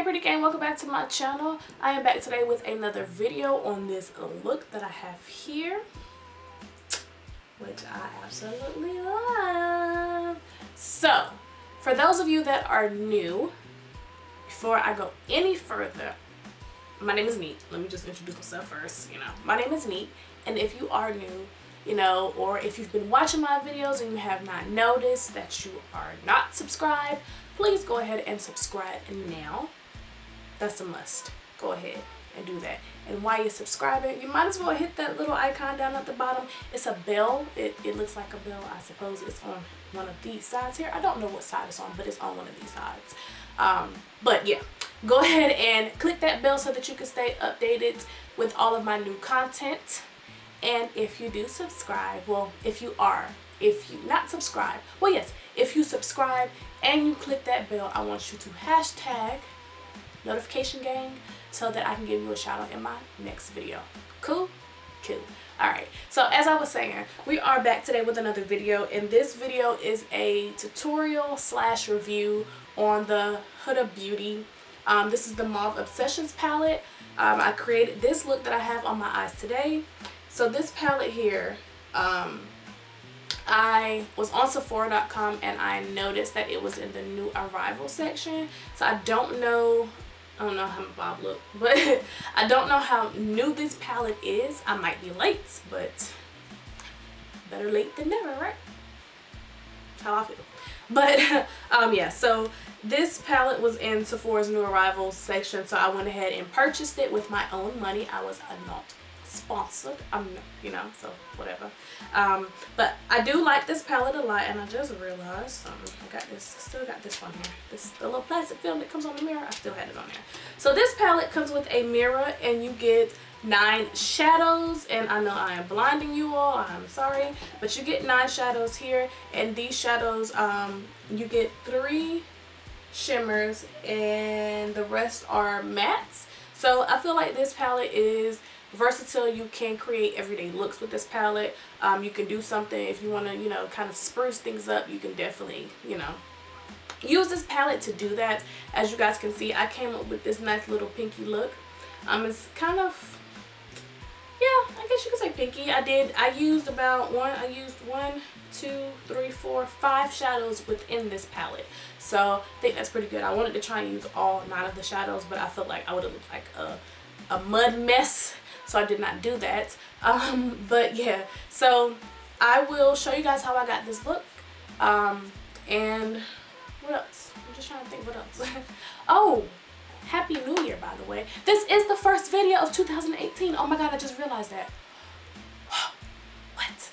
Hey pretty gang, welcome back to my channel. I am back today with another video on this look that I have here, which I absolutely love. So, for those of you that are new, before I go any further, my name is Neat. Let me just introduce myself first. My name is Neat, and if you are new, or if you've been watching my videos and you have not noticed that you are not subscribed, please go ahead and subscribe now. That's a must. Go ahead and do that. And while you're subscribing, you might as well hit that little icon down at the bottom. It's a bell. It looks like a bell. I suppose it's on one of these sides here. I don't know what side it's on, but it's on one of these sides. But yeah, go ahead and click that bell so that you can stay updated with all of my new content. And if you do subscribe, well, if you not subscribe, well, yes, if you subscribe and you click that bell, I want you to hashtag notification gang so that I can give you a shout out in my next video. Cool? Cool. Alright, so as I was saying, we are back today with another video, and this video is a tutorial / review on the Huda Beauty. This is the Mauve Obsessions palette. I created this look that I have on my eyes today. So this palette here, I was on Sephora.com and I noticed that it was in the new arrival section. So I don't know how my bob look, but I don't know how new this palette is. I might be late, but better late than never, right? That's how I feel. But yeah, so this palette was in Sephora's new arrivals section, so I went ahead and purchased it with my own money. I was not sponsored, so whatever. But I do like this palette a lot, and I just realized something. Still got this one here, the little plastic film that comes on the mirror. I still had it on there. So this palette comes with a mirror, and you get 9 shadows, and I know I am blinding you all, I'm sorry, but you get 9 shadows here, and these shadows, you get 3 shimmers and the rest are mattes. So I feel like this palette is versatile. You can create everyday looks with this palette. You can do something if you want to, kind of spruce things up. You can definitely, use this palette to do that. As you guys can see, I came up with this nice little pinky look. It's kind of, yeah, I guess you could say pinky. I used 1, 2, 3, 4, 5 shadows within this palette. So I think that's pretty good. I wanted to try and use all 9 of the shadows, but I felt like I would have looked like a mud mess, so I did not do that. But yeah, so I will show you guys how I got this look. And what else? I'm just trying to think what else. Oh, Happy New Year, by the way. This is the first video of 2018. Oh my god, I just realized that. What?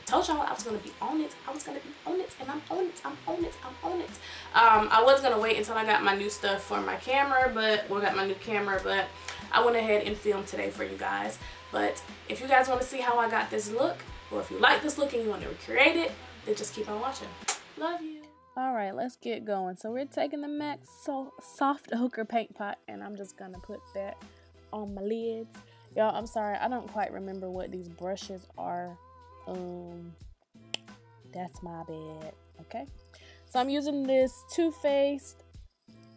Told y'all I was gonna be on it. I was gonna be on it, and I'm on it. I'm on it. I'm on it. I was gonna wait until I got my new stuff for my camera, got my new camera, but I went ahead and filmed today for you guys. But if you guys want to see how I got this look, or if you like this look and you want to recreate it, then just keep on watching. Love you. All right, let's get going. So we're taking the MAC Soft Ochre Paint Pot, and I'm just gonna put that on my lids. Y'all, I'm sorry, I don't quite remember what these brushes are. That's my bad. Okay, so I'm using this Too Faced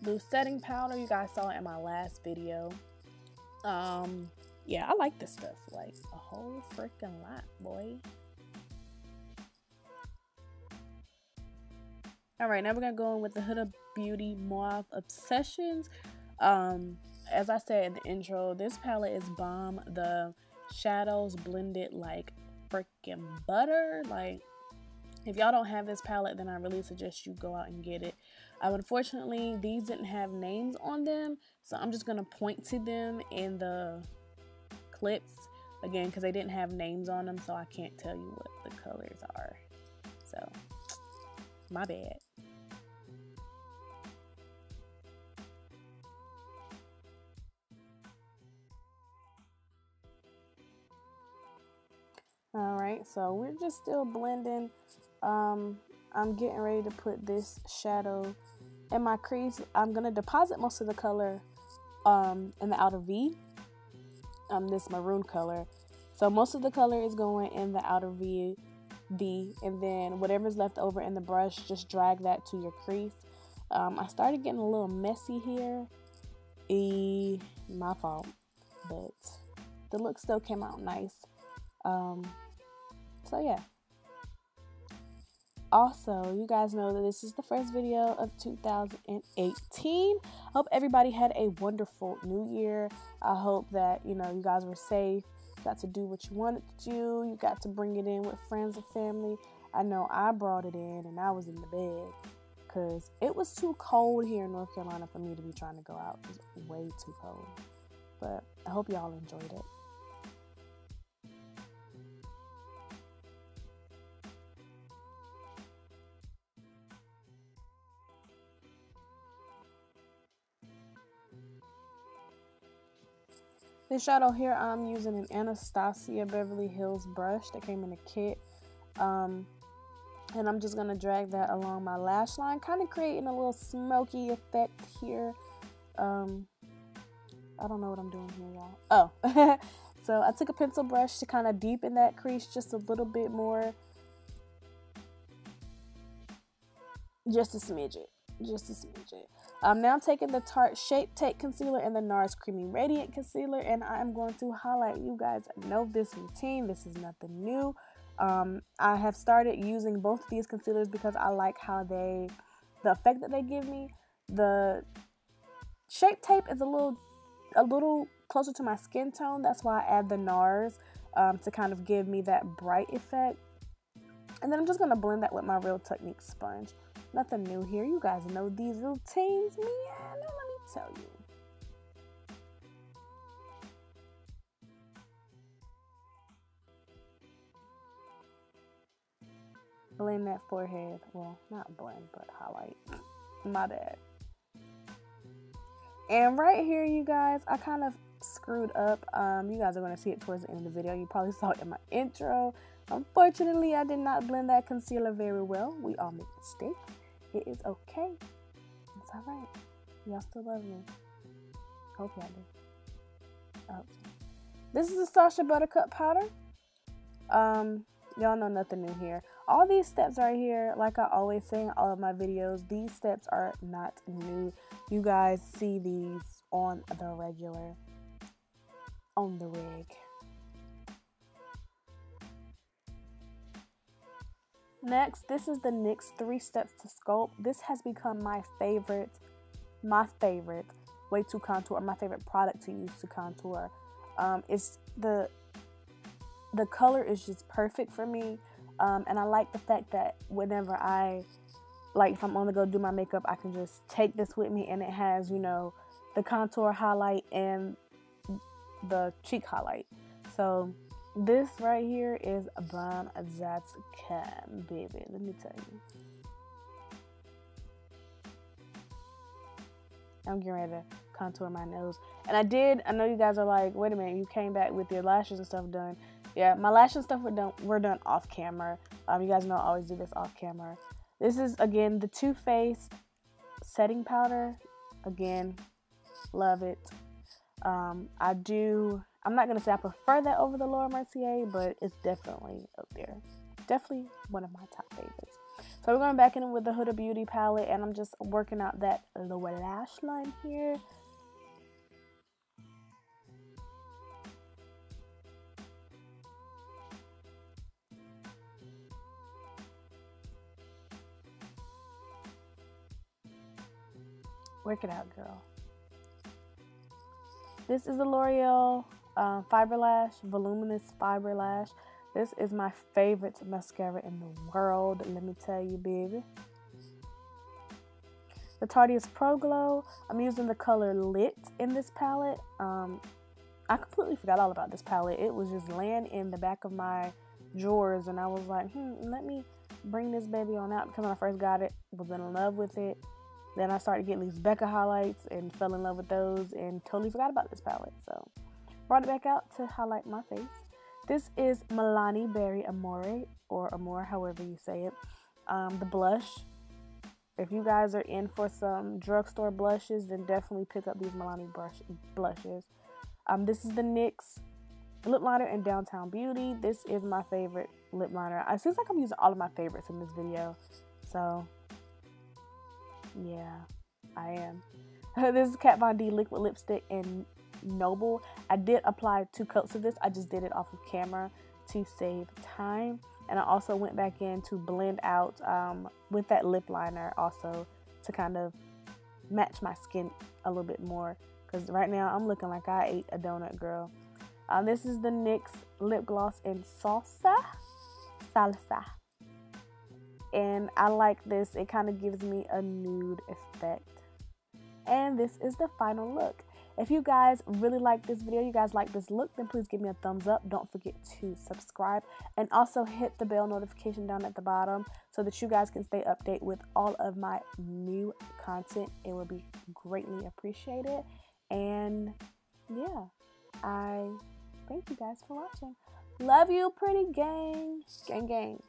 blue setting powder. You guys saw it in my last video. Yeah, I like this stuff like a whole freaking lot, boy. All right, now we're gonna go in with the Huda Beauty Mauve Obsessions. As I said in the intro, this palette is bomb. The shadows blended like freaking butter. Like, if y'all don't have this palette, then I really suggest you go out and get it. Unfortunately, these didn't have names on them, so I'm just gonna point to them in the clips again because they didn't have names on them, so I can't tell you what the colors are. So, my bad. Alright, so we're just still blending. I'm getting ready to put this shadow in my crease. I'm going to deposit most of the color in the outer V, this maroon color. So most of the color is going in the outer V, and then whatever's left over in the brush, just drag that to your crease. I started getting a little messy here. My fault, but the look still came out nice. So yeah. Also, you guys know that this is the first video of 2018. Hope everybody had a wonderful new year. I hope that, you know, you guys were safe, got to do what you wanted to do, you got to bring it in with friends and family. I know I brought it in and I was in the bed because it was too cold here in North Carolina for me to be trying to go out. It was way too cold. But I hope y'all enjoyed it. This shadow here, I'm using an Anastasia Beverly Hills brush that came in a kit. And I'm just going to drag that along my lash line, kind of creating a little smoky effect here. I don't know what I'm doing here, y'all. Oh, so I took a pencil brush to kind of deepen that crease just a little bit more. Just a smidget. Just a smidget. I'm now taking the Tarte Shape Tape Concealer and the NARS Creamy Radiant Concealer, and I'm going to highlight. You guys know this routine. This is nothing new. I have started using both of these concealers because I like how the effect that they give me. The Shape Tape is a little closer to my skin tone. That's why I add the NARS to kind of give me that bright effect. And then I'm just going to blend that with my Real Technique sponge. Nothing new here. You guys know these routines, man. Let me tell you. Blend that forehead. Well, not blend, but highlight. My bad. And right here, you guys, I kind of screwed up. You guys are going to see it towards the end of the video. You probably saw it in my intro. Unfortunately, I did not blend that concealer very well. We all make mistakes. It is okay. It's alright. Y'all still love me. Hope y'all do. I hope so. This is a Sacha Buttercup powder. Y'all know nothing new here. All these steps right here, like I always say in all of my videos, these steps are not new. You guys see these on the regular. On the rig. Next, this is the NYX 3 Steps to Sculpt. This has become my favorite way to contour, my favorite product to use to contour. It's the color is just perfect for me, and I like the fact that whenever if I'm only gonna do my makeup, I can just take this with me, and it has, you know, the contour highlight and the cheek highlight. So this right here is bomb. That's can, baby. Let me tell you. I'm getting ready to contour my nose. And I know you guys are like, wait a minute, you came back with your lashes and stuff done. Yeah, my lashes and stuff were done off camera. You guys know I always do this off camera. This is, again, the Too Faced setting powder. Again, love it. I'm not going to say I prefer that over the Laura Mercier, but it's definitely up there. Definitely one of my top favorites. So we're going back in with the Huda Beauty palette, and I'm just working out that lower lash line here. Work it out, girl. This is the L'Oreal Fiber Lash, Voluminous Fiber Lash. This is my favorite mascara in the world, let me tell you, baby. The Tarte's Pro Glow. I'm using the color Lit in this palette. I completely forgot all about this palette. It was just laying in the back of my drawers, and I was like, let me bring this baby on out, because when I first got it, I was in love with it. Then I started getting these Becca highlights and fell in love with those and totally forgot about this palette. So brought it back out to highlight my face. This is Milani Berry Amore, or Amore, however you say it. The blush. If you guys are in for some drugstore blushes, then definitely pick up these Milani blushes. This is the NYX lip liner in Downtown Beauty. This is my favorite lip liner. It seems like I'm using all of my favorites in this video. So Yeah, I am. This is Kat Von D liquid lipstick in Noble. I did apply 2 coats of this. I just did it off of camera to save time. And I also went back in to blend out with that lip liner also to kind of match my skin a little bit more. Because right now I'm looking like I ate a donut, girl. This is the NYX lip gloss in Salsa. And I like this. It kind of gives me a nude effect. And this is the final look. If you guys really like this video, you guys like this look, then please give me a thumbs up. Don't forget to subscribe and also hit the bell notification down at the bottom so that you guys can stay updated with all of my new content. It will be greatly appreciated. And yeah, I thank you guys for watching. Love you, pretty gang. Gang, gang.